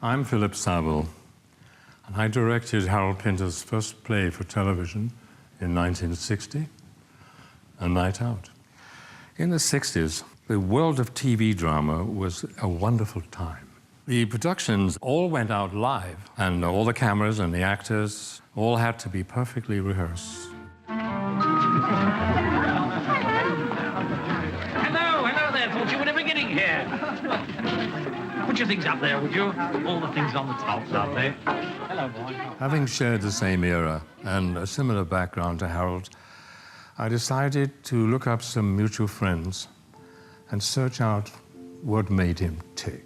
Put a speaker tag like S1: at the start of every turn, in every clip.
S1: I'm Philip Saville, and I directed Harold Pinter's first play for television in 1960, A Night Out. In the 60s, the world of TV drama was a wonderful time. The productions all went out live, and all the cameras and the actors all had to be perfectly rehearsed.
S2: Hello there, thought you were never getting here. Put your things up there, would you? All the things on the top, aren't they? Hello, boy.
S1: Having shared the same era and a similar background to Harold, I decided to look up some mutual friends and search out what made him tick.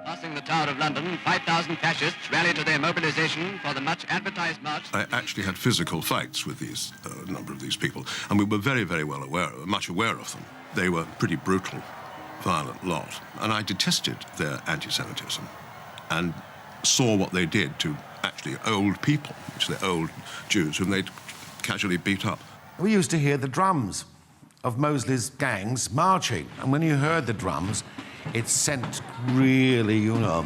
S3: Passing the Tower of London, 5,000 fascists rallied to their mobilization for the much advertised march.
S4: I actually had physical fights with these number of these people, and we were very, very well much aware of them. They were pretty brutal, violent lot, and I detested their anti-Semitism and saw what they did to actually old people, which they're old Jews, whom they'd casually beat up.
S5: We used to hear the drums of Mosley's gangs marching, and when you heard the drums, it sent really, you know,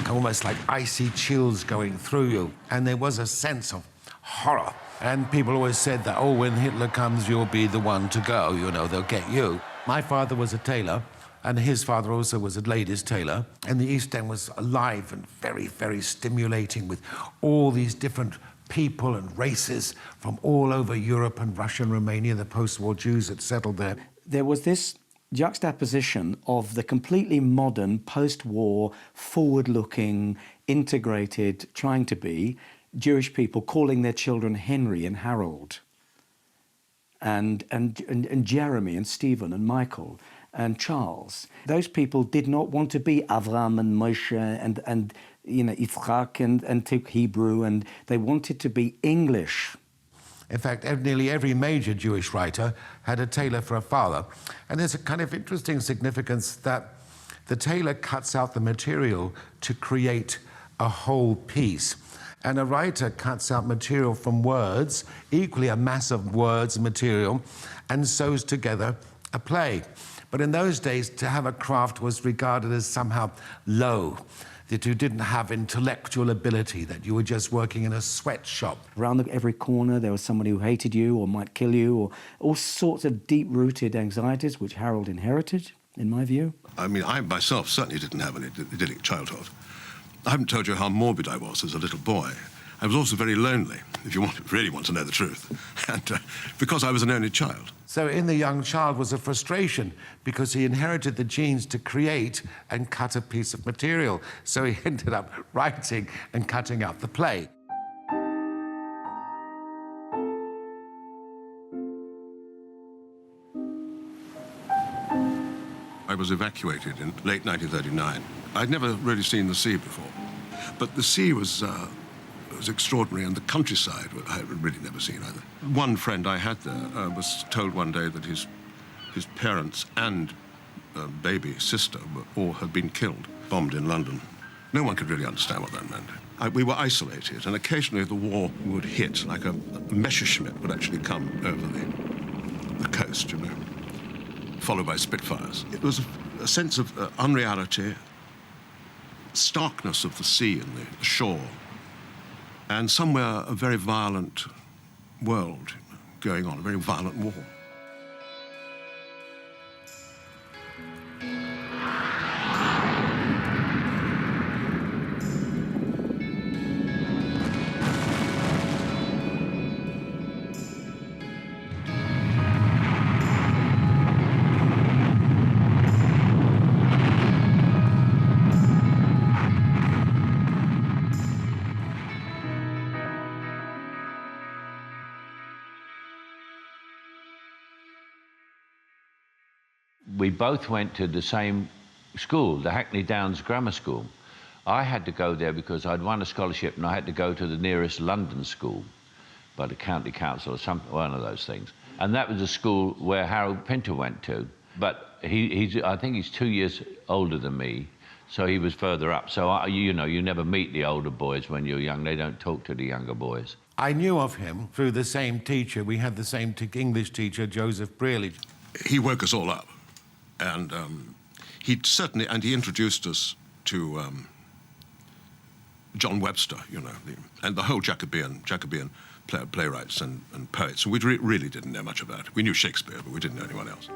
S5: almost like icy chills going through you. And there was a sense of horror. And people always said that, oh, when Hitler comes, you'll be the one to go, you know, they'll get you. My father was a tailor, and his father also was a ladies' tailor. And the East End was alive and very, very stimulating with all these different people and races from all over Europe and Russia and Romania, the post-war Jews that settled there.
S6: There was this juxtaposition of the completely modern, post-war, forward-looking, integrated, trying to be Jewish people calling their children Henry and Harold, and Jeremy and Stephen and Michael and Charles. Those people did not want to be Avram and Moshe and you know, Yitzchak and took Hebrew, and they wanted to be English.
S5: In fact, nearly every major Jewish writer had a tailor for a father. And there's a kind of interesting significance that the tailor cuts out the material to create a whole piece. And a writer cuts out material from words, equally a mass of words and material, and sews together a play. But in those days, to have a craft was regarded as somehow low, that you didn't have intellectual ability, that you were just working in a sweatshop.
S6: Around every corner there was somebody who hated you or might kill you, or all sorts of deep-rooted anxieties which Harold inherited, in my view.
S4: I mean, I myself certainly didn't have an idyllic childhood. I haven't told you how morbid I was as a little boy. I was also very lonely, if you really want to know the truth, and because I was an only child.
S5: So in the young child was a frustration because he inherited the genes to create and cut a piece of material. So he ended up writing and cutting out the play.
S4: I was evacuated in late 1939. I'd never really seen the sea before, but the sea was extraordinary, and the countryside I had really never seen either. One friend I had there was told one day that his parents and baby sister all had been killed, bombed in London. No one could really understand what that meant. We were isolated, and occasionally the war would hit, like a Messerschmitt would actually come over the coast, you know, followed by Spitfires. It was a sense of unreality, starkness of the sea and the shore, and somewhere a very violent world going on, a very violent war.
S7: We both went to the same school, the Hackney Downs Grammar School. I had to go there because I'd won a scholarship and I had to go to the nearest London school by the county council or one of those things. And that was the school where Harold Pinter went to. But I think he's 2 years older than me. So he was further up. So, you know, you never meet the older boys when you're young. They don't talk to the younger boys.
S5: I knew of him through the same teacher. We had the same English teacher, Joseph Brearley.
S4: He woke us all up, and he introduced us to John Webster, you know, and the whole Jacobean playwrights and poets. We really didn't know much about it. We knew Shakespeare, but we didn't know anyone else.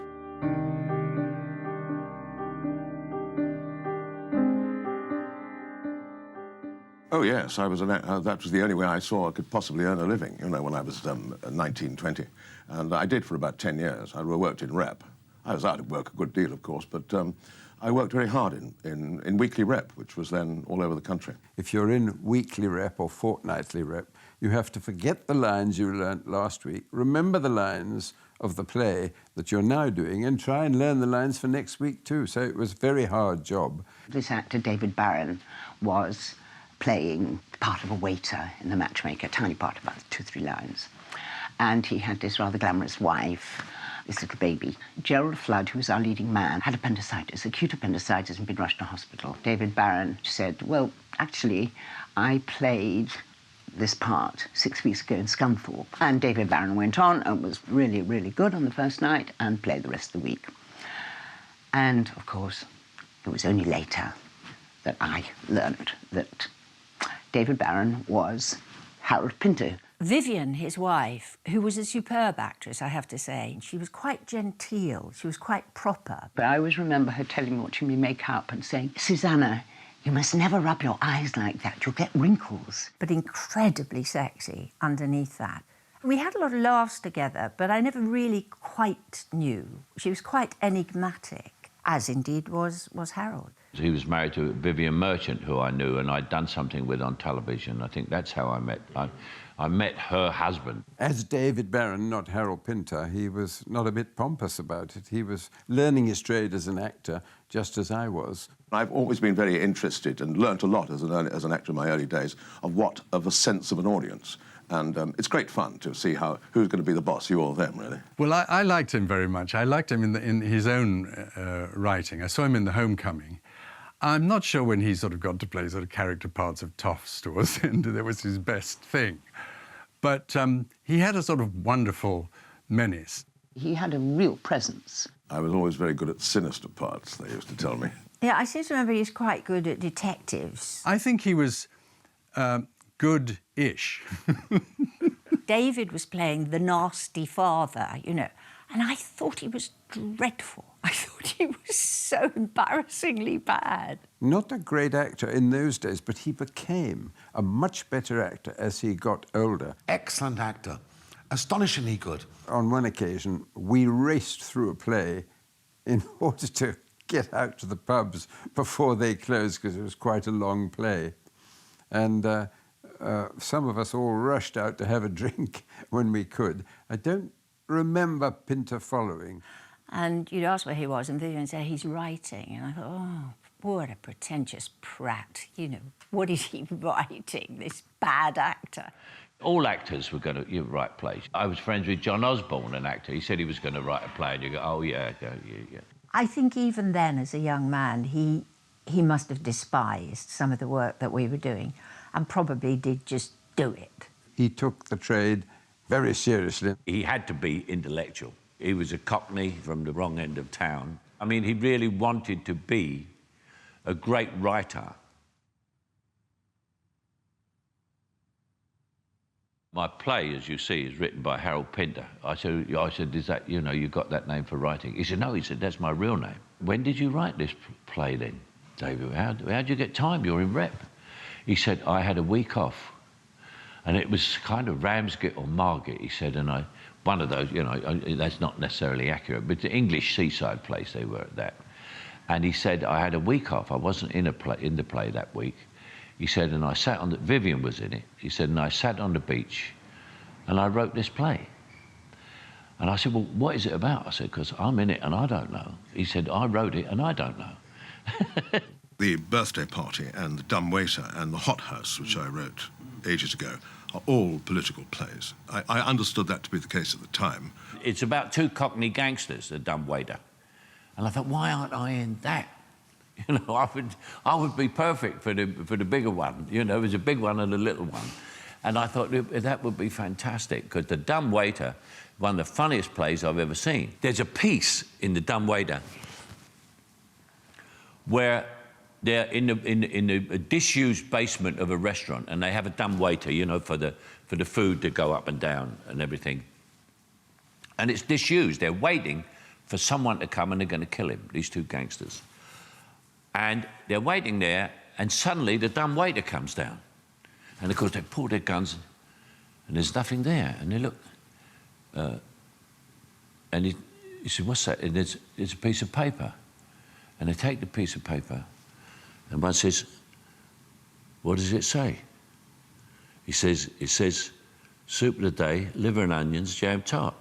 S4: Oh yes, that was the only way I saw I could possibly earn a living, you know, when I was 19, 20. And I did for about 10 years. I worked in rep. I was out of work a good deal, of course, but I worked very hard in weekly rep, which was then all over the country.
S8: If you're in weekly rep or fortnightly rep, you have to forget the lines you learnt last week, remember the lines of the play that you're now doing, and try and learn the lines for next week too. So it was a very hard job.
S9: This actor, David Barron, was playing part of a waiter in The Matchmaker, a tiny part, about 2-3 lines. And he had this rather glamorous wife, this little baby. Gerald Flood, who was our leading man, had appendicitis, acute appendicitis, and been rushed to hospital. David Barron said, well, actually, I played this part 6 weeks ago in Scunthorpe. And David Barron went on and was really, really good on the first night and played the rest of the week. And, of course, it was only later that I learned that David Barron was Harold Pinter.
S10: Vivian, his wife, who was a superb actress, I have to say, she was quite genteel, she was quite proper.
S9: But I always remember her telling me, watching me make up and saying, Susanna, you must never rub your eyes like that, you'll get wrinkles.
S10: But incredibly sexy underneath that. We had a lot of laughs together, but I never really quite knew. She was quite enigmatic, as indeed was Harold.
S7: He was married to Vivian Merchant, who I knew, and I'd done something with on television. I think that's how I met. I met her husband.
S8: As David Barron, not Harold Pinter, he was not a bit pompous about it. He was learning his trade as an actor, just as I was.
S4: I've always been very interested and learnt a lot as an actor in my early days of a sense of an audience. And it's great fun to see who's going to be the boss, you or them, really.
S11: Well, I liked him very much. I liked him in his own writing. I saw him in The Homecoming. I'm not sure when he sort of got to play sort of character parts of Toffs towards the end, that was his best thing. But he had a sort of wonderful menace.
S9: He had a real presence.
S4: I was always very good at sinister parts, they used to tell me.
S10: Yeah, I seem to remember he was quite good at detectives.
S11: I think he was good-ish.
S10: David was playing the nasty father, you know, and I thought he was dreadful. I thought he was so embarrassingly bad.
S8: Not a great actor in those days, but he became a much better actor as he got older.
S5: Excellent actor. Astonishingly good.
S8: On one occasion, we raced through a play in order to get out to the pubs before they closed, because it was quite a long play. And some of us all rushed out to have a drink when we could. I don't remember Pinter following.
S10: And you'd ask where he was, and Vivian would say, he's writing. And I thought, oh, what a pretentious prat. You know, what is he writing, this bad actor?
S7: All actors were going to write plays. I was friends with John Osborne, an actor. He said he was going to write a play, and you go, oh, yeah.
S10: I think even then, as a young man, he must have despised some of the work that we were doing and probably did just do it.
S8: He took the trade very seriously.
S7: He had to be intellectual. He was a Cockney from the wrong end of town. I mean, he really wanted to be a great writer. My play, as you see, is written by Harold Pinter. I said, is that, you know, you got that name for writing? He said, no, he said, that's my real name. When did you write this play then, David? How'd you get time? You're in rep. He said, I had a week off. And it was kind of Ramsgate or Margate, he said, and one of those, you know, that's not necessarily accurate, but the English seaside place, they were at that. And he said, I had a week off. I wasn't in the play that week. He said, and I sat on Vivian was in it. He said, and I sat on the beach and I wrote this play. And I said, well, what is it about? I said, because I'm in it and I don't know. He said, I wrote it and I don't know.
S4: The Birthday Party and The Dumb Waiter and The Hot House, which I wrote ages ago, are all political plays. I understood that to be the case at the time.
S7: It's about two Cockney gangsters, The Dumb Waiter. And I thought, why aren't I in that? You know, I would be perfect for the bigger one. You know, there's a big one and a little one. And I thought that would be fantastic, because The Dumb Waiter, one of the funniest plays I've ever seen. There's a piece in The Dumb Waiter where they're in the disused basement of a restaurant, and they have a dumb waiter, you know, for the food to go up and down and everything. And it's disused. They're waiting for someone to come, and they're going to kill him, these two gangsters. And they're waiting there, and suddenly the dumb waiter comes down. And of course they pull their guns, and there's nothing there. And they look, and he said, "What's that?" And it's a piece of paper. And they take the piece of paper, and one says, "What does it say?" He says, "It says, soup of the day, liver and onions, jam tart."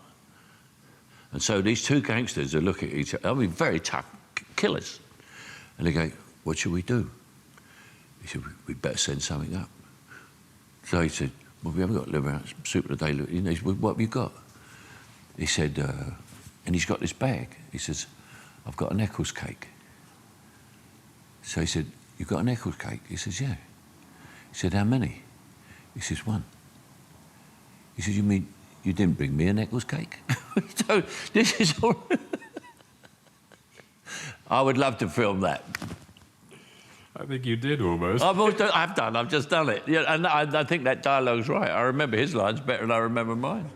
S7: And so these two gangsters are looking at each other, I mean, very tough killers. And they go, "What should we do?" He said, "We'd better send something up." So he said, "Well, we haven't got liver, soup of the day." You know, he said, "Well, what have you got?" He said, and he's got this bag. He says, "I've got an Eccles cake." So he said, "You got an Eccles cake?" He says, "Yeah." He said, "How many?" He says, "1." He says, "You mean you didn't bring me an Eccles cake?" So this is all... I would love to film that.
S1: I think you did almost.
S7: I've just done it. Yeah, and I think that dialogue's right. I remember his lines better than I remember mine.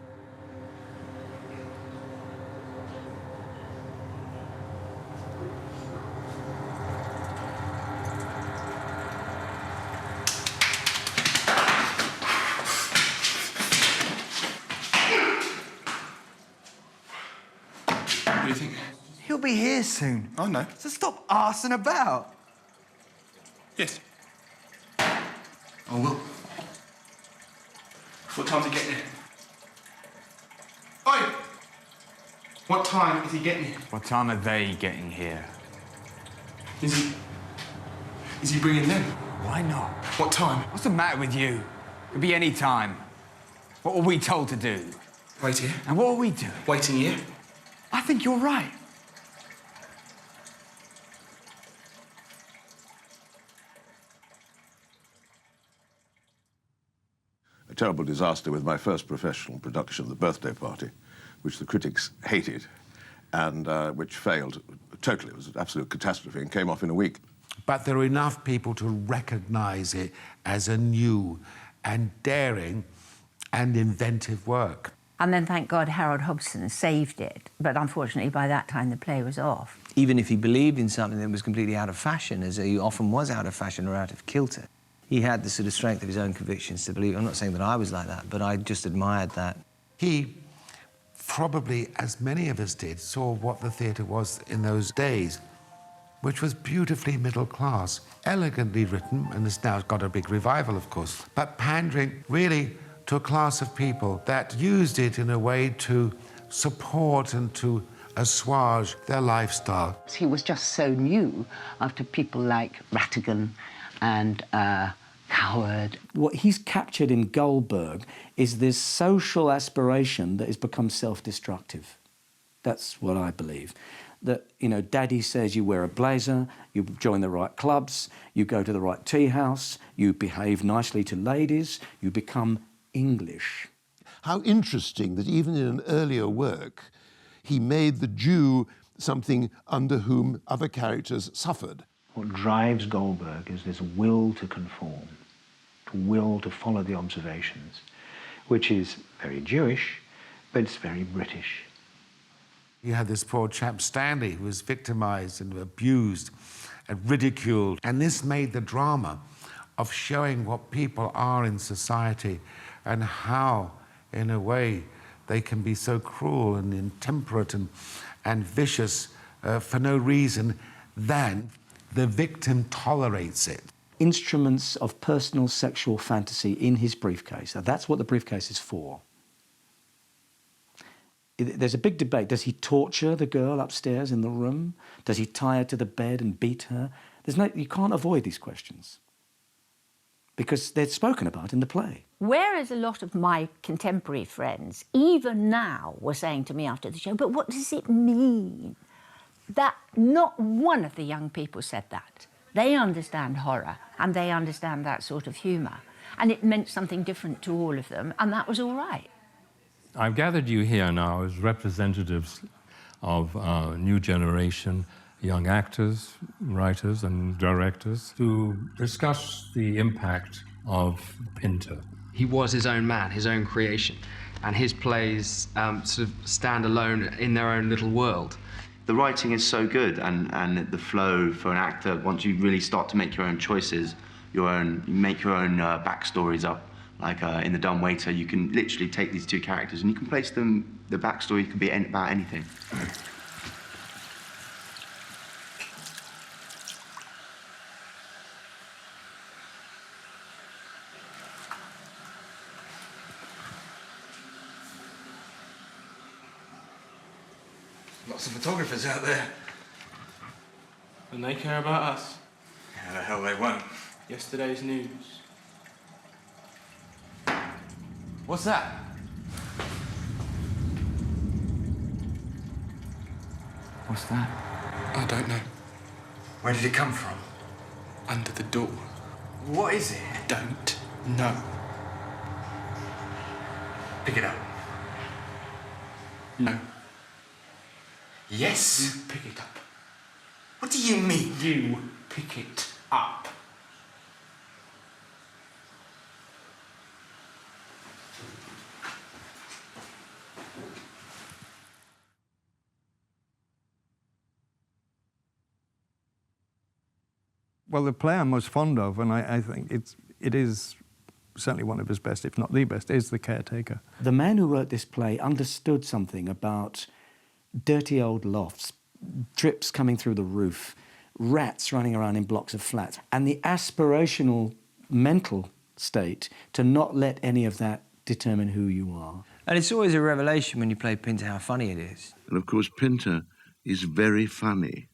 S12: What do you think?
S13: He'll be here soon.
S12: I know.
S13: So stop arsing about.
S12: Yes. I will. What time's he getting here? Oi! What time is he getting here?
S13: What time are they getting here?
S12: Is he bringing them?
S13: Why not?
S12: What time?
S13: What's the matter with you? Could be any time. What were we told to do?
S12: Wait here.
S13: And what are we doing?
S12: Waiting here.
S13: I think you're right.
S4: A terrible disaster with my first professional production, The Birthday Party, which the critics hated and which failed totally. It was an absolute catastrophe and came off in a week.
S5: But there are enough people to recognise it as a new and daring and inventive work.
S10: And then, thank God, Harold Hobson saved it. But unfortunately, by that time, the play was off.
S14: Even if he believed in something that was completely out of fashion, as he often was out of fashion or out of kilter, he had the sort of strength of his own convictions to believe. I'm not saying that I was like that, but I just admired that.
S5: He, probably as many of us did, saw what the theatre was in those days, which was beautifully middle class, elegantly written, and has now got a big revival, of course, but pandering really to a class of people that used it in a way to support and to assuage their lifestyle.
S9: He was just so new after people like Rattigan and Coward.
S6: What he's captured in Goldberg is this social aspiration that has become self-destructive. That's what I believe. That, you know, Daddy says you wear a blazer, you join the right clubs, you go to the right tea house, you behave nicely to ladies, you become English.
S15: How interesting that even in an earlier work, he made the Jew something under whom other characters suffered.
S16: What drives Goldberg is this will to conform, to will to follow the observations, which is very Jewish, but it's very British.
S5: You had this poor chap, Stanley, who was victimised and abused and ridiculed. And this made the drama of showing what people are in society and how, in a way, they can be so cruel and intemperate and vicious for no reason than the victim tolerates it.
S6: Instruments of personal sexual fantasy in his briefcase. Now, that's what the briefcase is for. There's a big debate. Does he torture the girl upstairs in the room? Does he tie her to the bed and beat her? You can't avoid these questions because they're spoken about in the play.
S10: Whereas a lot of my contemporary friends, even now, were saying to me after the show, but what does it mean? that not one of the young people said that. They understand horror and they understand that sort of humour. And it meant something different to all of them, and that was all right.
S1: I've gathered you here now as representatives of a new generation, young actors, writers and directors, to discuss the impact of Pinter.
S17: He was his own man, his own creation, and his plays sort of stand alone in their own little world.
S18: The writing is so good, and the flow for an actor, once you really start to make your own choices, you make your own backstories up. Like in The Dumb Waiter, you can literally take these two characters and you can place them, the backstory could be about anything.
S13: Lots of photographers out there.
S12: And they care about us.
S13: How the hell they won't?
S12: Yesterday's news.
S13: What's that? What's that?
S12: I don't know.
S13: Where did it come from?
S12: Under the door.
S13: What is it?
S12: I don't know.
S13: Pick it up.
S12: No.
S13: Yes?
S12: You pick it up.
S13: What do you mean?
S12: You pick it up.
S19: Well, the play I'm most fond of, and I think it is certainly one of his best, if not the best, is The Caretaker.
S6: The man who wrote this play understood something about dirty old lofts, drips coming through the roof, rats running around in blocks of flats, and the aspirational mental state to not let any of that determine who you are.
S14: And it's always a revelation when you play Pinter how funny it is.
S20: And of course, Pinter is very funny.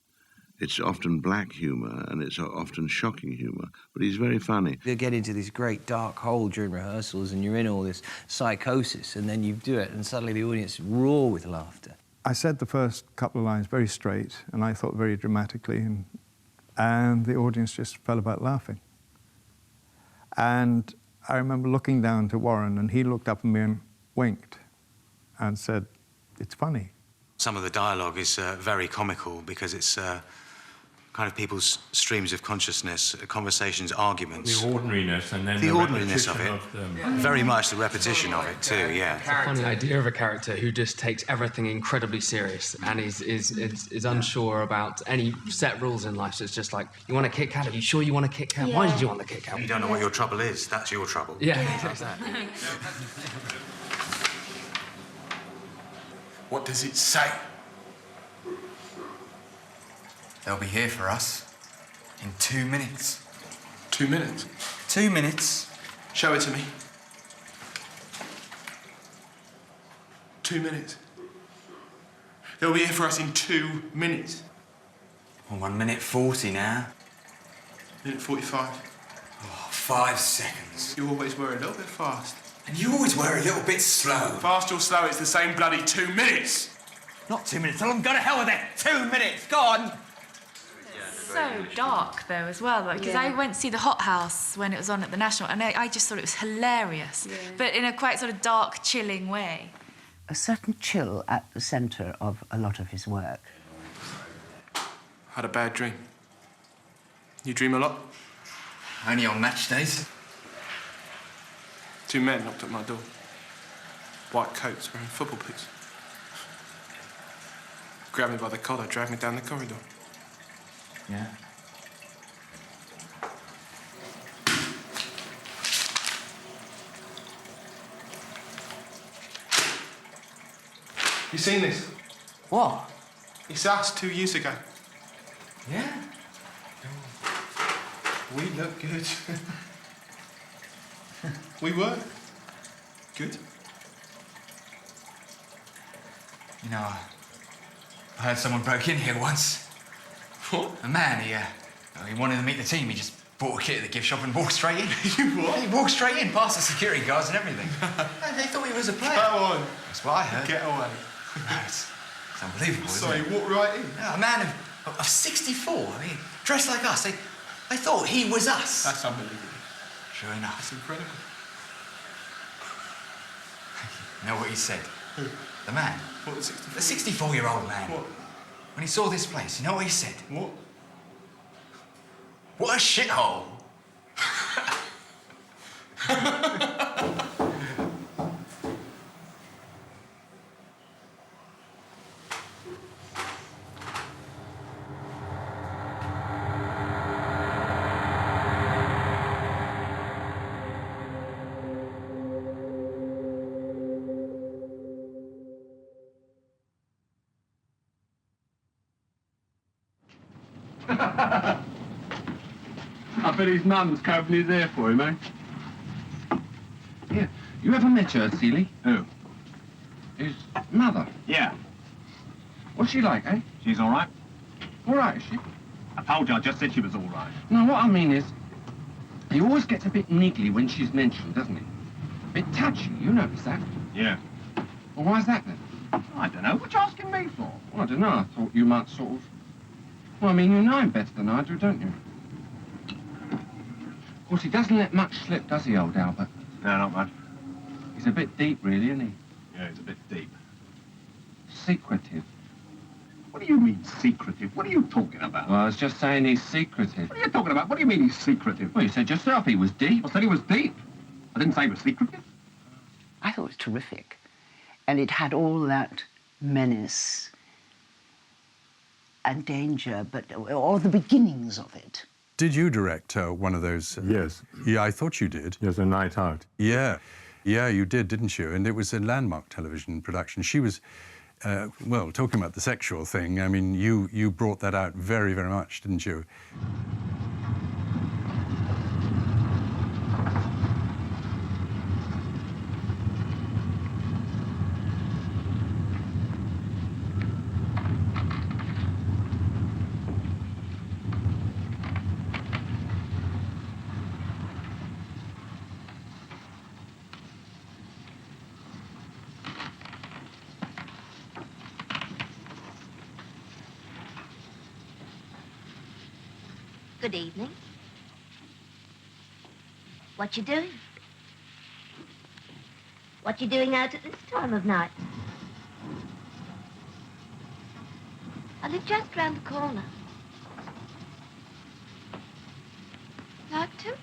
S20: It's often black humour and it's often shocking humour, but he's very funny.
S14: You get into this great dark hole during rehearsals and you're in all this psychosis, and then you do it and suddenly the audience roar with laughter.
S19: I said the first couple of lines very straight and I thought very dramatically, and the audience just fell about laughing. And I remember looking down to Warren and he looked up at me and winked and said, "It's funny."
S21: Some of the dialogue is very comical because it's kind of people's streams of consciousness, conversations, arguments.
S1: The ordinariness and then
S21: the ordinariness of
S1: repetition
S21: it.
S1: of them.
S21: Very much the repetition of it too, yeah.
S17: It's a funny idea of a character who just takes everything incredibly serious and is unsure about any set rules in life. So it's just like, you want a Kit Kat? Are you sure you want a Kit Kat?
S21: Yeah.
S17: Why did you want the Kit Kat?
S21: You don't know what your trouble is. That's your trouble.
S17: Yeah, exactly.
S12: What does it say?
S13: They'll be here for us in 2 minutes.
S12: 2 minutes?
S13: 2 minutes.
S12: Show it to me. 2 minutes. They'll be here for us in 2 minutes.
S13: Well, 1 minute 40 now.
S12: Minute 45.
S13: Oh, 5 seconds.
S12: You always were a little bit fast.
S13: And you always were a little bit slow.
S12: Fast or slow, it's the same bloody 2 minutes.
S13: Not 2 minutes. Tell them go to hell with it. 2 minutes. Go on.
S22: So dark though as well, because I went to see The Hot House when it was on at the National, and I just thought it was hilarious, but in a quite sort of dark, chilling way.
S9: A certain chill at the centre of a lot of his work.
S12: Had a bad dream. You dream a lot?
S13: Only on match days.
S12: 2 men knocked at my door. White coats wearing football boots. Grabbed me by the collar, dragged me down the corridor.
S13: Yeah.
S12: You seen this?
S13: What?
S12: It's us 2 years ago.
S13: Yeah.
S12: We look good. We were good.
S13: You know, I heard someone broke in here once.
S12: What?
S13: A man, he wanted to meet the team. He just bought a kit at the gift shop and walked straight in.
S12: You what?
S13: He walked straight in, past the security guards and everything. They thought he was a player.
S12: Go on.
S13: That's what I heard.
S12: Get away.
S13: No,
S2: It's unbelievable,
S12: Sorry,
S2: isn't it?
S12: walk right in.
S2: No, a man of 64, I mean, dressed like us. They thought he was us.
S12: That's unbelievable.
S2: Sure enough.
S12: That's incredible.
S2: You know what he said?
S12: Who?
S2: The man.
S12: What, the 64?
S2: The 64-year-old man.
S12: What?
S2: When he saw this place, you know what he said?
S12: What?
S2: What a shithole!
S3: I bet his mum's covering his ear for him, eh? Yeah. You ever met her, Seeley? Who? His mother. Yeah. What's she like, eh? She's all right. All right, is she? I told you, I just said she was all right. No, what I mean is, he always gets a bit niggly when she's mentioned, doesn't he? A bit touchy, you notice that? Yeah. Well, why's that then? I don't know. What you asking me for? Well, I don't know. I thought you might sort of... Well, I mean, you know him better than I do, don't you? Of course, he doesn't let much slip, does he, old Albert? No, not much. He's a bit deep, really, isn't he? Yeah, he's a bit deep. Secretive. What do you mean, secretive? What are you talking about? Well, I was just saying he's secretive. What are you talking about? What do you mean he's secretive? Well, you said yourself he was deep. I said he was deep. I didn't say he was secretive.
S9: I thought it was terrific. And it had all that menace and danger, or the beginnings of it.
S11: Did you direct one of those?
S1: Yes.
S11: Yeah, I thought you did.
S1: Yes, A Night Out.
S11: Yeah. Yeah, you did, didn't you? And it was a landmark television production. She was, well, talking about the sexual thing, I mean, you brought that out very, very much, didn't you?
S23: Good evening. What you doing? What you doing out at this time of night? I live just round the corner. Like to?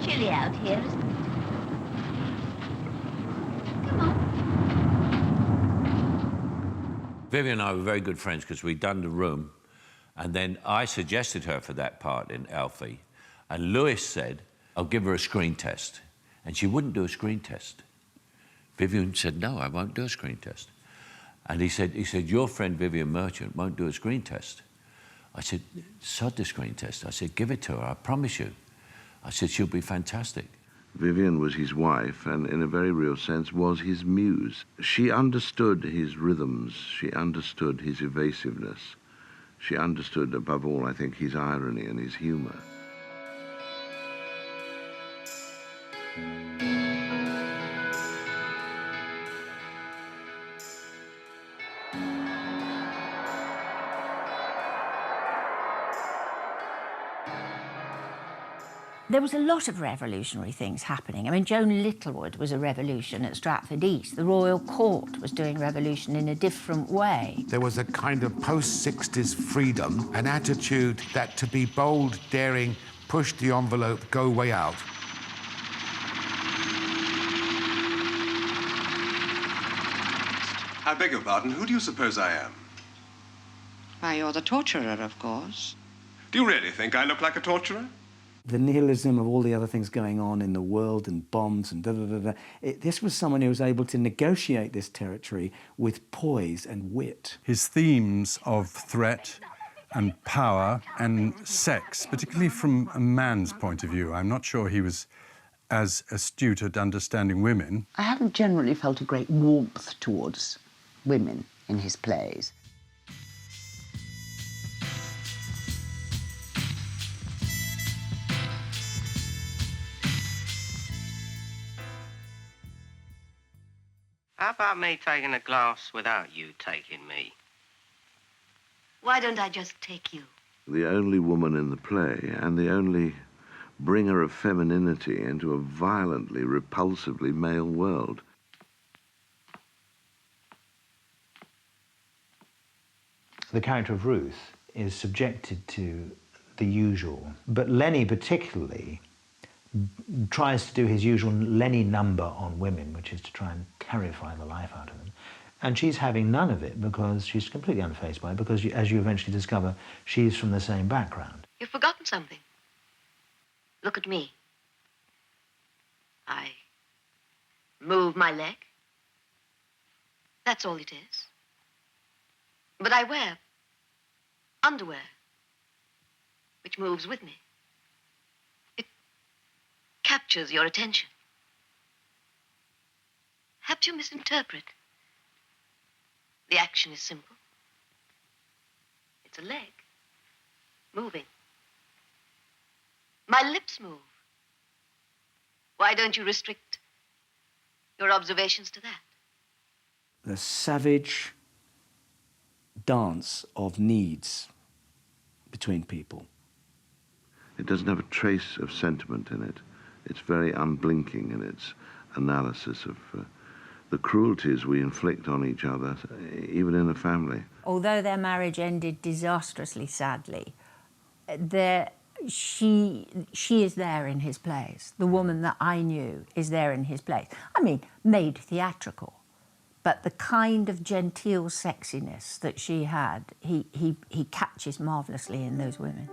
S23: Chilly out here, isn't it?
S7: Vivian and I were very good friends because we'd done The Room, and then I suggested her for that part in Alfie, and Lewis said, I'll give her a screen test, and she wouldn't do a screen test. Vivian said, no, I won't do a screen test. And he said, your friend Vivian Merchant won't do a screen test. I said, sod the screen test. I said, give it to her, I promise you. I said, she'll be fantastic.
S20: Vivian was his wife and, in a very real sense, was his muse. She understood his rhythms. She understood his evasiveness. She understood, above all, I think, his irony and his humor.
S10: There was a lot of revolutionary things happening. I mean, Joan Littlewood was a revolution at Stratford East. The Royal Court was doing revolution in a different way.
S5: There was a kind of post-60s freedom, an attitude that to be bold, daring, push the envelope, go way out.
S24: I beg your pardon, who do you suppose I am?
S9: Why, you're the torturer, of course.
S24: Do you really think I look like a torturer?
S6: The nihilism of all the other things going on in the world and bombs and da-da-da-da. This was someone who was able to negotiate this territory with poise and wit.
S11: His themes of threat and power and sex, particularly from a man's point of view. I'm not sure he was as astute at understanding women.
S9: I haven't generally felt a great warmth towards women in his plays.
S4: about me taking a glass without you taking me?
S23: Why don't I just take you?
S20: The only woman in the play and the only bringer of femininity into a violently, repulsively male world.
S8: The character of Ruth is subjected to the usual, but Lenny particularly tries to do his usual Lenny number on women, which is to try and terrify the life out of them. And she's having none of it because she's completely unfazed by it, because as you eventually discover, she's from the same background.
S23: You've forgotten something. Look at me. I move my leg. That's all it is. But I wear underwear, which moves with me. It captures your attention. Perhaps you misinterpret. The action is simple. It's a leg moving. My lips move. Why don't you restrict your observations to that?
S6: The savage dance of needs between people.
S20: It doesn't have a trace of sentiment in it. It's very unblinking in its analysis of the cruelties we inflict on each other, even in a family.
S10: Although their marriage ended disastrously sadly, she is there in his plays. The woman that I knew is there in his plays. I mean, made theatrical, but the kind of genteel sexiness that she had, he catches marvellously in those women.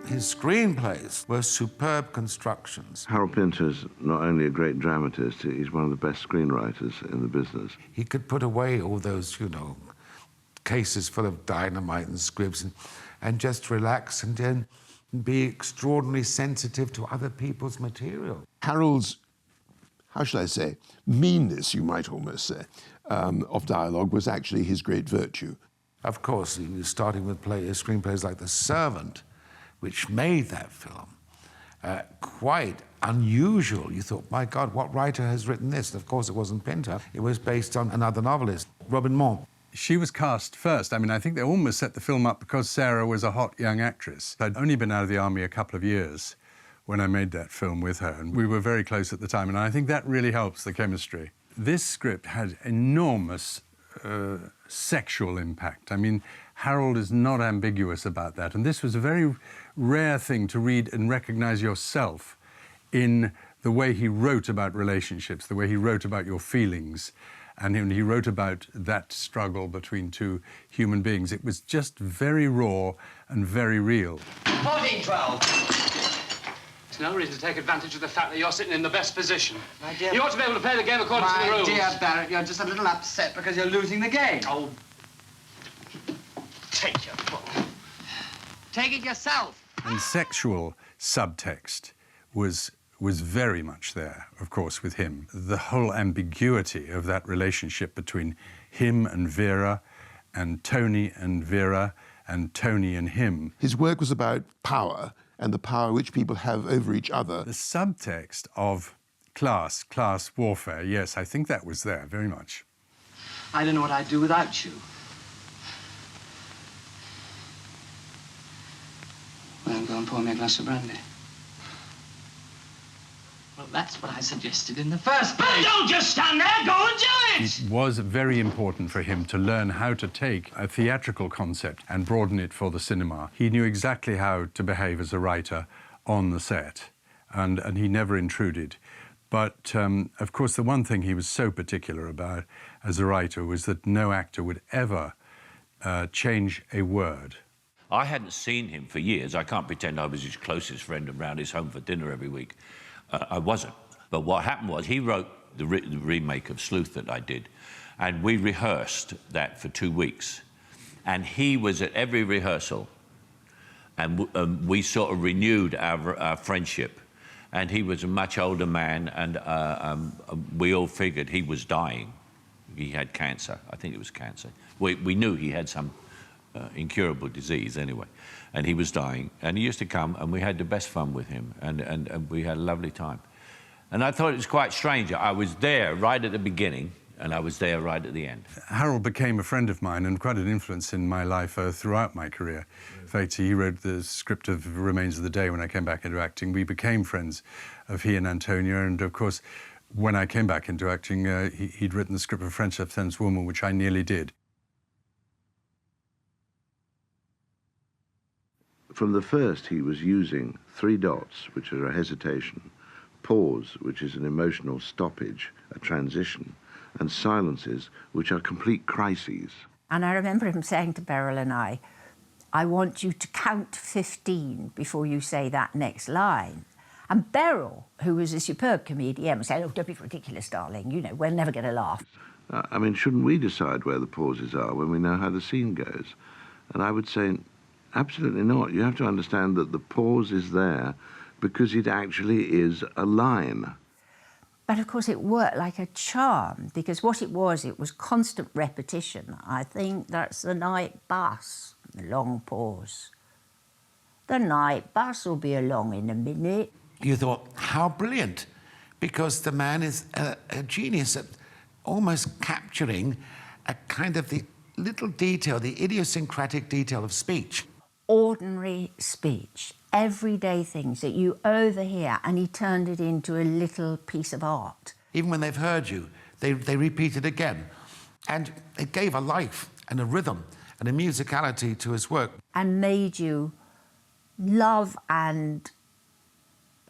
S5: His screenplays were superb constructions.
S20: Harold Pinter's not only a great dramatist, he's one of the best screenwriters in the business.
S5: He could put away all those, cases full of dynamite and squibs and just relax and then be extraordinarily sensitive to other people's material.
S15: Harold's, how should I say, meanness, you might almost say, of dialogue was actually his great virtue.
S5: Of course, he was starting with screenplays like The Servant, which made that film quite unusual. You thought, my God, what writer has written this? And of course, it wasn't Pinter. It was based on another novelist, Robin Moore.
S11: She was cast first. I mean, I think they almost set the film up because Sarah was a hot young actress. I'd only been out of the army a couple of years when I made that film with her, and we were very close at the time, and I think that really helps the chemistry. This script had enormous sexual impact. I mean, Harold is not ambiguous about that, and this was a very rare thing to read and recognize yourself in the way he wrote about relationships, the way he wrote about your feelings, and he wrote about that struggle between two human beings. It was just very raw and very real.
S16: 14-12. There's no reason to take advantage of the fact that you're sitting in the best position.
S13: My dear...
S16: You ought to be able to play the game according to the rules.
S13: My dear Barrett, you're just a little upset because you're losing the game.
S16: Oh, take your book.
S13: Take it yourself.
S11: And sexual subtext was very much there, of course, with him. The whole ambiguity of that relationship between him and Vera, and Tony and Vera, and Tony and him.
S15: His work was about power and the power which people have over each other.
S11: The subtext of class warfare, yes, I think that was there very much.
S13: I don't know what I'd do without you.
S16: Well, go and pour me a glass of brandy.
S13: Well, that's what I suggested in the first place.
S16: But don't just stand there, go and do it!
S11: It was very important for him to learn how to take a theatrical concept and broaden it for the cinema. He knew exactly how to behave as a writer on the set, and he never intruded. But, of course, the one thing he was so particular about as a writer was that no actor would ever change a word.
S7: I hadn't seen him for years. I can't pretend I was his closest friend and round his home for dinner every week. I wasn't. But what happened was he wrote the remake of Sleuth that I did, and we rehearsed that for 2 weeks. And he was at every rehearsal, and we sort of renewed our friendship. And he was a much older man, and we all figured he was dying. He had cancer. I think it was cancer. We knew he had some incurable disease anyway, and he was dying. And he used to come, and we had the best fun with him, and we had a lovely time. And I thought it was quite strange. I was there right at the beginning, and I was there right at the end.
S11: Harold became a friend of mine and quite an influence in my life throughout my career. In fact, he wrote the script of Remains of the Day when I came back into acting. We became friends of he and Antonia, and of course, when I came back into acting, he'd written the script of French Lieutenant's Woman, which I nearly did.
S20: From the first, he was using 3 dots, which are a hesitation, pause, which is an emotional stoppage, a transition, and silences, which are complete crises.
S10: And I remember him saying to Beryl and I want you to count 15 before you say that next line. And Beryl, who was a superb comedian, would say, oh, don't be ridiculous, darling, you know, we're never going to laugh.
S20: I mean, shouldn't we decide where the pauses are when we know how the scene goes? And I would say, absolutely not. You have to understand that the pause is there because it actually is a line.
S10: But of course it worked like a charm, because what it was constant repetition. I think that's the night bus, the long pause. The night bus will be along in a minute.
S5: You thought, how brilliant, because the man is a genius at almost capturing a kind of the little detail, the idiosyncratic detail of speech.
S10: Ordinary speech, everyday things that you overhear, and he turned it into a little piece of art.
S5: Even when they've heard you, they repeat it again. And it gave a life and a rhythm and a musicality to his work.
S10: And made you love and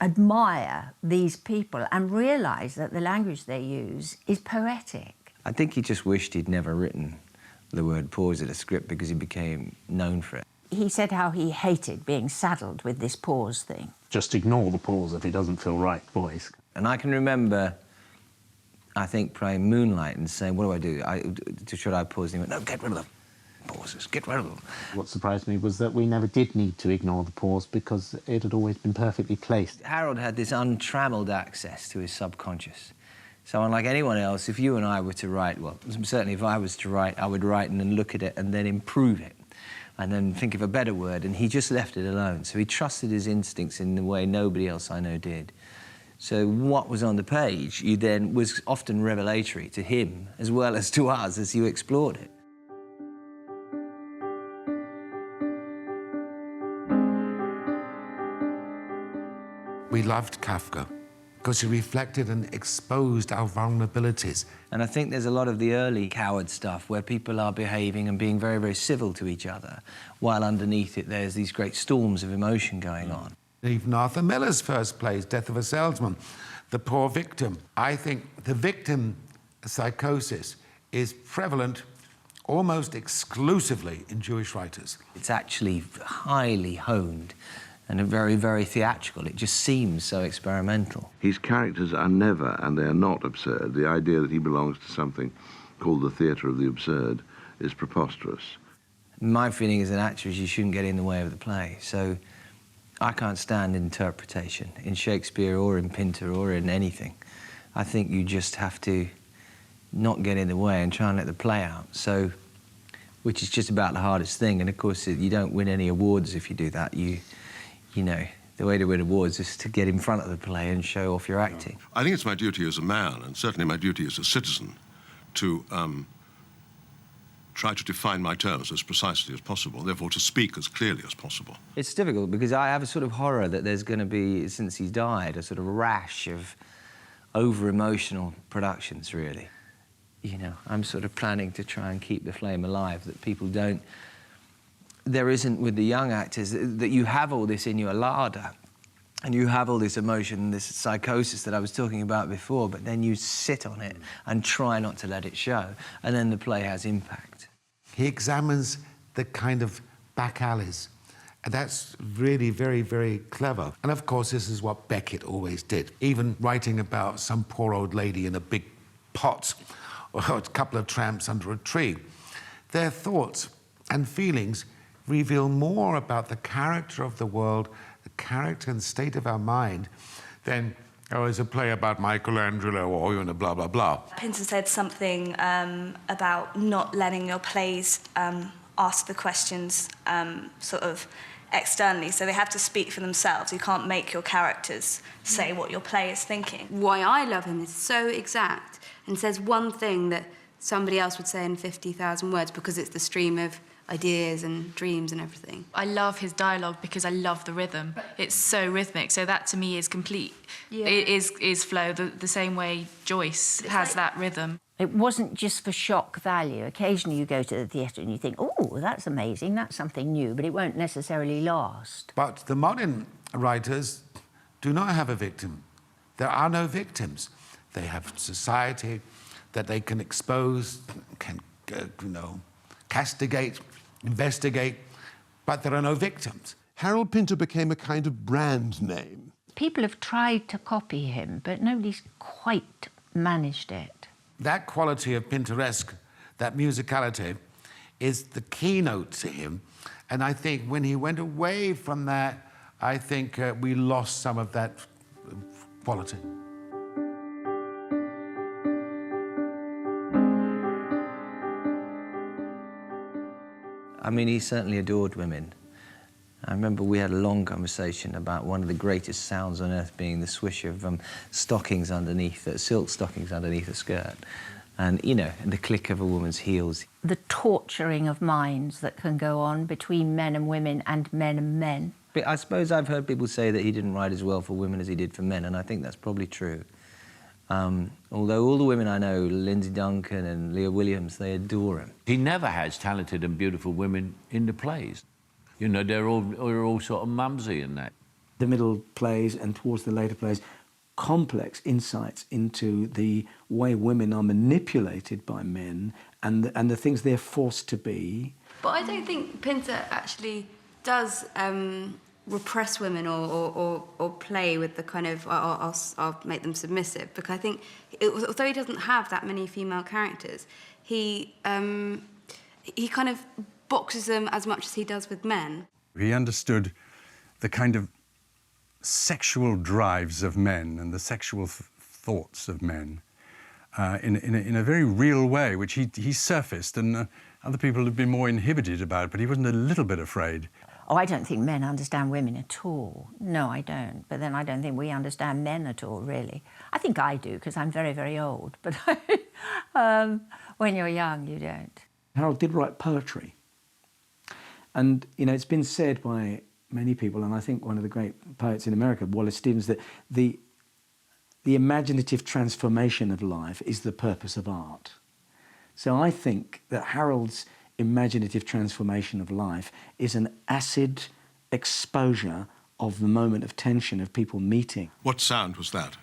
S10: admire these people and realise that the language they use is poetic.
S14: I think he just wished he'd never written the word pause in a script because he became known for it.
S10: He said how he hated being saddled with this pause thing.
S18: Just ignore the pause if it doesn't feel right, boys.
S14: And I can remember, I think, playing Moonlight and saying, what do? Should I pause? And he went, no, get rid of them. Pauses, get rid of them.
S18: What surprised me was that we never did need to ignore the pause because it had always been perfectly placed.
S14: Harold had this untrammeled access to his subconscious. So unlike anyone else, if you and I were to write, well, certainly if I was to write, I would write and then look at it and then improve it and then think of a better word, and he just left it alone. So he trusted his instincts in the way nobody else I know did. So what was on the page, you then was often revelatory to him as well as to us as you explored it.
S5: We loved Kafka because he reflected and exposed our vulnerabilities.
S14: And I think there's a lot of the early coward stuff where people are behaving and being very, very civil to each other, while underneath it there's these great storms of emotion going on.
S5: Even Arthur Miller's first plays, Death of a Salesman, the poor victim. I think the victim psychosis is prevalent almost exclusively in Jewish writers.
S14: It's actually highly honed and very, very theatrical. It just seems so experimental.
S20: His characters are never, and they are not, absurd. The idea that he belongs to something called the theatre of the absurd is preposterous.
S14: My feeling as an actor is you shouldn't get in the way of the play. So I can't stand interpretation in Shakespeare or in Pinter or in anything. I think you just have to not get in the way and try and let the play out. So, which is just about the hardest thing. And of course, you don't win any awards if you do that. You know, the way to win awards is to get in front of the play and show off your acting.
S19: I think it's my duty as a man, and certainly my duty as a citizen, to try to define my terms as precisely as possible, therefore to speak as clearly as possible.
S14: It's difficult because I have a sort of horror that there's going to be, since he's died, a sort of rash of over-emotional productions, really. You know, I'm sort of planning to try and keep the flame alive, that people don't... There isn't with the young actors, that you have all this in your larder and you have all this emotion, this psychosis that I was talking about before, but then you sit on it and try not to let it show, and then the play has impact.
S5: He examines the kind of back alleys, and that's really very, very clever. And of course, this is what Beckett always did, even writing about some poor old lady in a big pot or a couple of tramps under a tree. Their thoughts and feelings reveal more about the character of the world, the character and state of our mind, than, oh, it's a play about Michelangelo or, you know, blah, blah, blah.
S21: Pinter said something about not letting your plays
S12: ask the questions sort of externally, so they have to speak for themselves. You can't make your characters say what your play is thinking.
S17: Why I love him is so exact and says one thing that somebody else would say in 50,000 words because it's the stream of ideas and dreams and everything.
S21: I love his dialogue because I love the rhythm. It's so rhythmic, so that to me is complete.
S10: Yeah.
S21: It is flow, the same way Joyce has that rhythm.
S10: It wasn't just for shock value. Occasionally you go to the theatre and you think, oh, that's amazing, that's something new, but it won't necessarily last.
S5: But the modern writers do not have a victim. There are no victims. They have society that they can expose, can, castigate, investigate, but there are no victims.
S15: Harold Pinter became a kind of brand name.
S10: People have tried to copy him, but nobody's quite managed it.
S5: That quality of Pinteresque, that musicality, is the keynote to him. And I think when he went away from that, I think we lost some of that quality.
S14: I mean, he certainly adored women. I remember we had a long conversation about one of the greatest sounds on earth being the swish of stockings underneath, silk stockings underneath a skirt. And, and the click of a woman's heels.
S10: The torturing of minds that can go on between men and women and men and men.
S14: But I suppose I've heard people say that he didn't write as well for women as he did for men, and I think that's probably true. Although all the women I know, Lindsay Duncan and Leah Williams, they adore him.
S7: He never has talented and beautiful women in the plays. They're all sort of mumsy and that.
S6: The middle plays and towards the later plays, complex insights into the way women are manipulated by men and the things they're forced to be.
S17: But I don't think Pinter actually does repress women or play with the kind of I'll make them submissive, because I think although he doesn't have that many female characters, he kind of boxes them as much as he does with men.
S11: He understood the kind of sexual drives of men and the sexual thoughts of men in a very real way, which he surfaced, and other people have been more inhibited about it, but he wasn't a little bit afraid.
S10: Oh, I don't think men understand women at all. No, I don't. But then I don't think we understand men at all, really. I think I do, because I'm very, very old. But when you're young, you don't.
S6: Harold did write poetry. And, it's been said by many people, and I think one of the great poets in America, Wallace Stevens, that the imaginative transformation of life is the purpose of art. So I think that Harold's imaginative transformation of life is an acid exposure of the moment of tension of people meeting.
S19: What sound was that?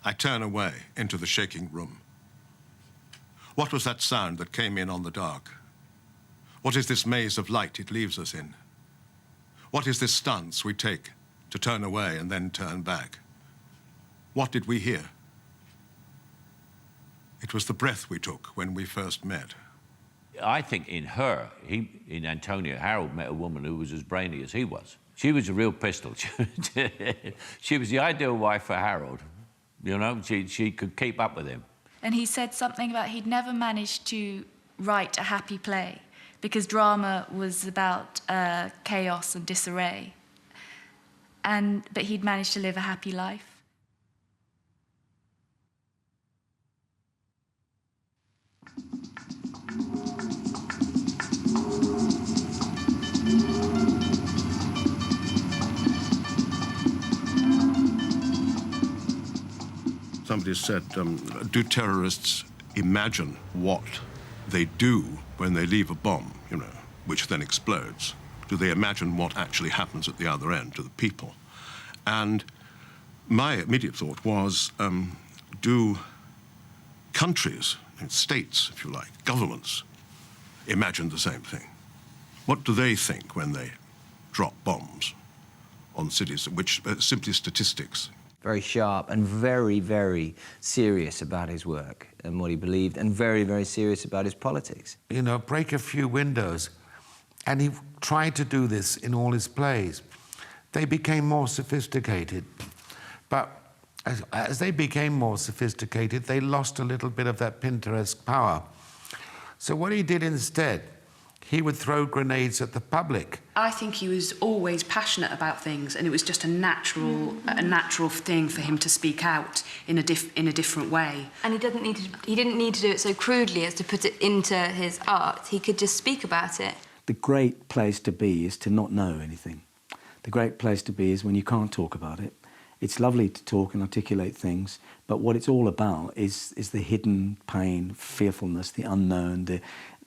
S19: I turn away into the shaking room. What was that sound that came in on the dark? What is this maze of light it leaves us in? What is this stance we take to turn away and then turn back? What did we hear? It was the breath we took when we first met.
S7: I think in Antonia, Harold met a woman who was as brainy as he was. She was a real pistol. She was the ideal wife for Harold. She could keep up with him.
S21: And he said something about he'd never managed to write a happy play because drama was about chaos and disarray. But he'd managed to live a happy life.
S19: Somebody said, do terrorists imagine what they do when they leave a bomb, which then explodes? Do they imagine what actually happens at the other end to the people? And my immediate thought was, do countries, states, if you like, governments, imagine the same thing? What do they think when they drop bombs on cities, which are simply statistics?
S14: Very sharp and very, very serious about his work and what he believed, and very, very serious about his politics.
S5: Break a few windows. And he tried to do this in all his plays. They became more sophisticated. But as they became more sophisticated, they lost a little bit of that Pinteresque power. So what he did instead He would throw grenades at the public.
S1: I think he was always passionate about things, and it was just a natural thing for him to speak out in a different way.
S17: And he didn't need to do it so crudely as to put it into his art. He could just speak about it.
S6: The great place to be is to not know anything. The great place to be is when you can't talk about it. It's lovely to talk and articulate things, but what it's all about is the hidden pain, fearfulness, the unknown.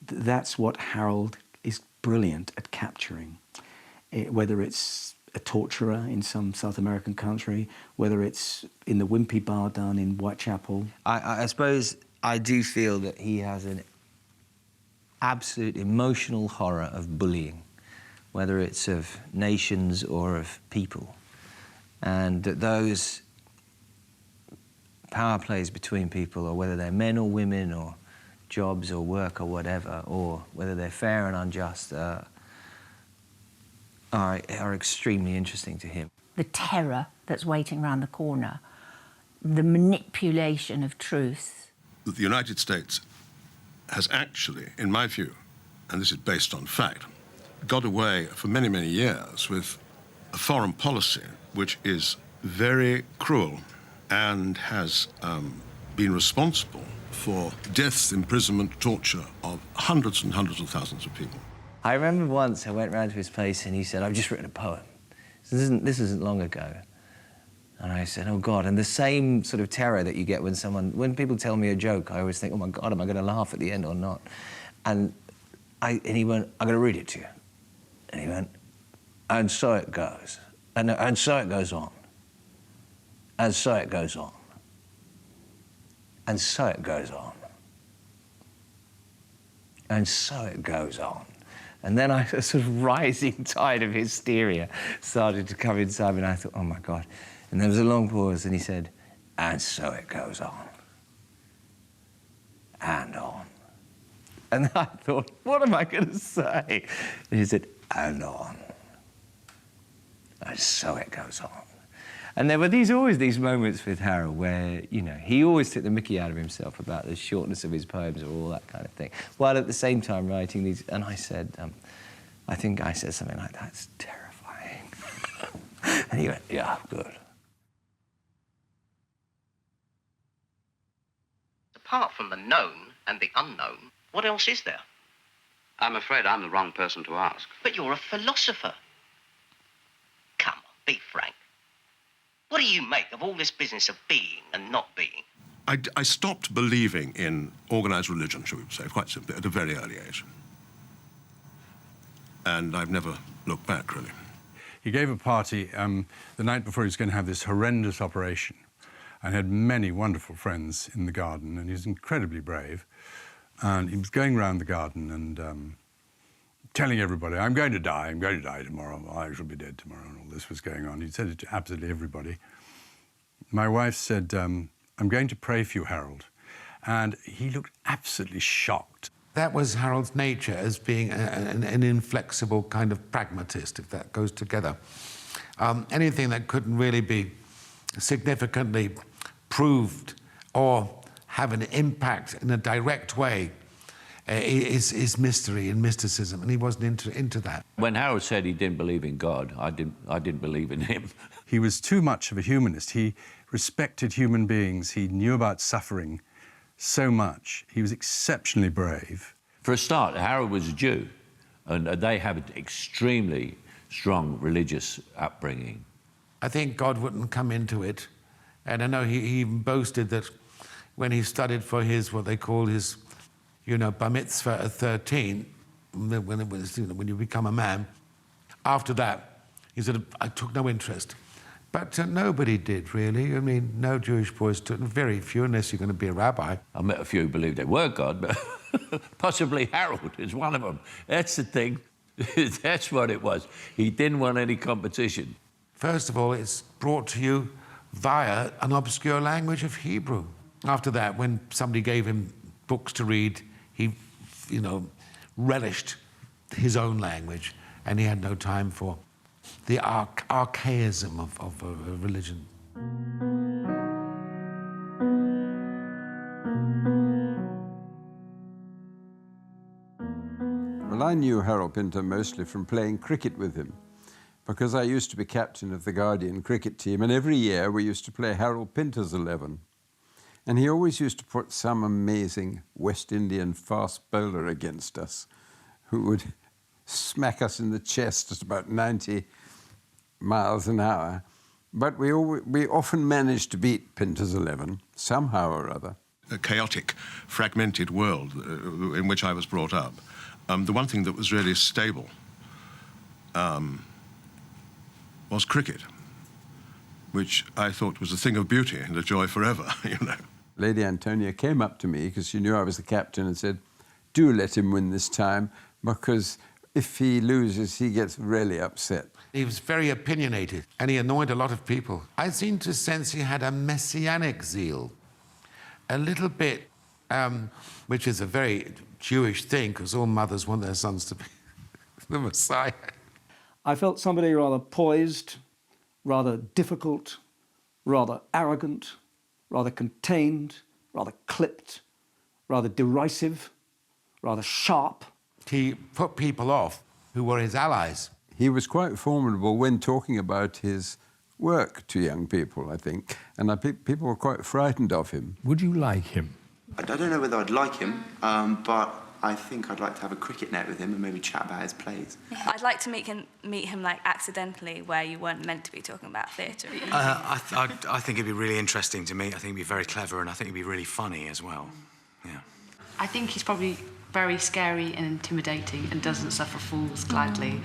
S6: That's what Harold is brilliant at capturing. Whether it's a torturer in some South American country, whether it's in the Wimpy Bar down in Whitechapel.
S14: I suppose I do feel that he has an absolute emotional horror of bullying, whether it's of nations or of people. And that those power plays between people, or whether they're men or women or jobs or work or whatever, or whether they're fair and unjust, are extremely interesting to him.
S10: The terror that's waiting around the corner, the manipulation of truth.
S19: The United States has actually, in my view, and this is based on fact, got away for many, many years with a foreign policy which is very cruel and has been responsible for deaths, imprisonment, torture of hundreds and hundreds of thousands of people.
S14: I remember once I went round to his place and he said, "I've just written a poem." This isn't long ago. And I said, "Oh God," and the same sort of terror that you get when people tell me a joke, I always think, "Oh my God, am I going to laugh at the end or not?" And he went, "I'm going to read it to you." And he went, "And so it goes. And so it goes on. And so it goes on. And so it goes on. And so it goes on." And then a sort of rising tide of hysteria started to come inside me, and I thought, oh my God. And there was a long pause, and he said, "And so it goes on. And on." And I thought, what am I going to say? And he said, "And on. And so it goes on." And there were always these moments with Harold where, you know, he always took the mickey out of himself about the shortness of his poems or all that kind of thing, while at the same time writing these. And I said, I think I said something like, "That's terrifying." And he went, "Yeah, good."
S4: Apart from the known and the unknown, what else is there?
S2: I'm afraid I'm the wrong person to ask.
S4: But you're a philosopher. Come on, be frank. What do you make of all this business of being and not being?
S19: I stopped believing in organised religion, shall we say, quite simply, at a very early age. And I've never looked back, really.
S11: He gave a party the night before he was going to have this horrendous operation, and had many wonderful friends in the garden, and he was incredibly brave. And he was going around the garden and telling everybody, "I'm going to die tomorrow, I shall be dead tomorrow," and all this was going on. He said it to absolutely everybody. My wife said, "I'm going to pray for you, Harold." And he looked absolutely shocked.
S5: That was Harold's nature, as being an inflexible kind of pragmatist, if that goes together. Anything that couldn't really be significantly proved or have an impact in a direct way is mystery and mysticism, and he wasn't into that.
S7: When Harold said he didn't believe in God, I didn't believe in him.
S11: He was too much of a humanist. He respected human beings. He knew about suffering so much. He was exceptionally brave.
S7: For a start, Harold was a Jew, and they have an extremely strong religious upbringing.
S5: I think God wouldn't come into it, and I know he even boasted that when he studied for his, what they call his, bar mitzvah at 13, when it was, when you become a man, after that, he said, I took no interest. But nobody did, really. I mean, no Jewish boys took, very few, unless you're going to be a rabbi.
S7: I met a few who believed they were God, but possibly Harold is one of them. That's the thing. That's what it was. He didn't want any competition.
S5: First of all, it's brought to you via an obscure language of Hebrew. After that, when somebody gave him books to read, he, relished his own language, and he had no time for the archaism of religion.
S14: Well,
S3: I knew Harold Pinter mostly from playing cricket with him, because I used to be captain of the Guardian cricket team, and every year we used to play Harold Pinter's 11. And he always used to put some amazing West Indian fast bowler against us, who would smack us in the chest at about 90 miles an hour. But we often managed to beat Pinter's 11, somehow or other.
S19: A chaotic, fragmented world in which I was brought up. The one thing that was really stable was cricket, which I thought was a thing of beauty and a joy forever, you know.
S3: Lady Antonia came up to me, because she knew I was the captain, and said, "Do let him win this time, because if he loses, he gets really upset."
S5: He was very opinionated, and he annoyed a lot of people. I seem to sense he had a messianic zeal, a little bit, which is a very Jewish thing, because all mothers want their sons to be the Messiah.
S6: I felt somebody rather poised, rather difficult, rather arrogant, rather contained, rather clipped, rather derisive, rather sharp.
S5: He put people off who were his allies.
S3: He was quite formidable when talking about his work to young people, I think, and people were quite frightened of him.
S9: Would you like him?
S22: I don't know whether I'd like him, but I think I'd like to have a cricket net with him and maybe chat about his plays.
S12: I'd like to meet him like accidentally, where you weren't meant to be talking about theatre.
S13: I think it'd be really interesting to meet. I think he'd be very clever, and I think he'd be really funny as well. Yeah.
S1: I think he's probably very scary and intimidating and doesn't suffer fools gladly.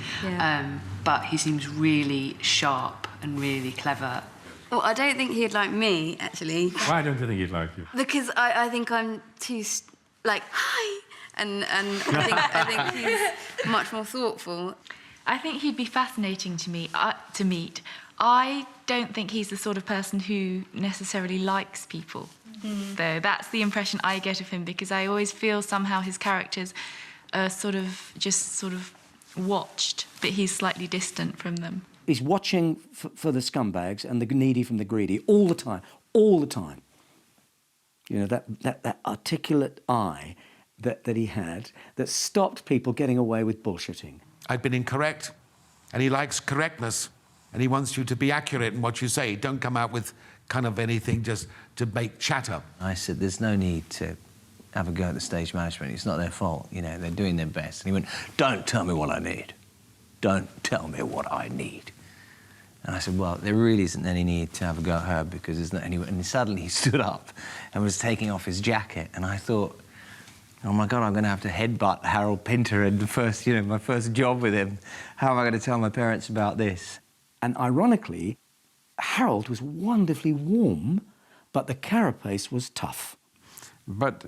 S1: But he seems really sharp and really clever.
S17: Well, I don't think he'd like me, actually.
S9: Why don't you think he'd like you?
S17: Because I think I'm too, like, hi! And I think he's much more thoughtful.
S21: I think he'd be fascinating to meet. I don't think he's the sort of person who necessarily likes people, though. That's the impression I get of him, because I always feel somehow his characters are sort of watched, but he's slightly distant from them.
S6: He's watching for the scumbags and the needy from the greedy all the time, all the time. You know, that articulate eye that he had that stopped people getting away with bullshitting.
S5: I've been incorrect, and he likes correctness, and he wants you to be accurate in what you say. Don't come out with kind of anything just to make chatter.
S14: I said, there's no need to have a go at the stage management. It's not their fault, you know, they're doing their best. And he went, don't tell me what I need. Don't tell me what I need. And I said, well, there really isn't any need to have a go at her, because there's not anyone. And suddenly he stood up and was taking off his jacket, and I thought, oh my God, I'm going to have to headbutt Harold Pinter in the first, you know, my first job with him. How am I going to tell my parents about this?
S6: And ironically, Harold was wonderfully warm, but the carapace was tough.
S3: But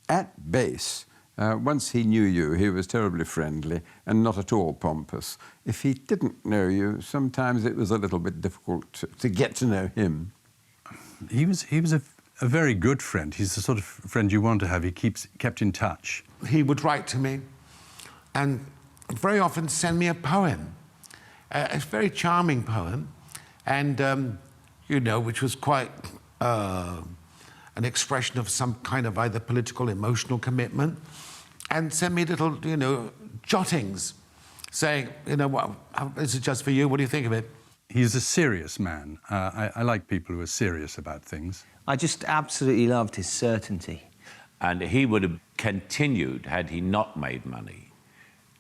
S3: at base, once he knew you, he was terribly friendly and not at all pompous. If he didn't know you, sometimes it was a little bit difficult to get to know him.
S11: He was a very good friend. He's the sort of friend you want to have. He kept in touch.
S5: He would write to me and very often send me a poem, a very charming poem, and, you know, which was quite an expression of some kind of either political, emotional commitment, and send me little, you know, jottings saying, you know, what, this is just for you, what do you think of it?
S11: He's a serious man. I like people who are serious about things.
S14: I just absolutely loved his certainty.
S7: And he would have continued had he not made money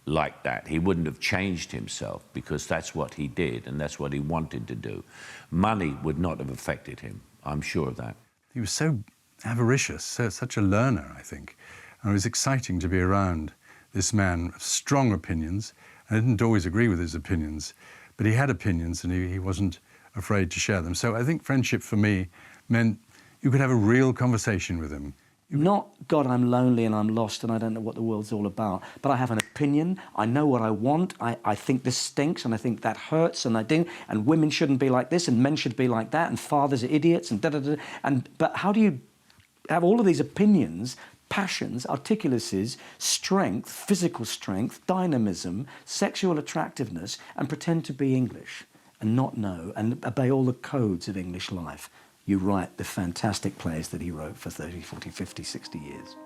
S7: like that. He wouldn't have changed himself, because that's what he did and that's what he wanted to do. Money would not have affected him. I'm sure of that.
S11: He was so avaricious, such a learner, I think. And it was exciting to be around this man of strong opinions. I didn't always agree with his opinions, but he had opinions, and he wasn't afraid to share them. So I think friendship for me meant you could have a real conversation with him.
S6: Not, God, I'm lonely and I'm lost and I don't know what the world's all about, but I have an opinion, I know what I want, I think this stinks and I think that hurts and and women shouldn't be like this and men should be like that and fathers are idiots and da-da-da. But how do you have all of these opinions, passions, articulacies, strength, physical strength, dynamism, sexual attractiveness, and pretend to be English and not know and obey all the codes of English life? You write the fantastic plays that he wrote for 30, 40, 50, 60 years.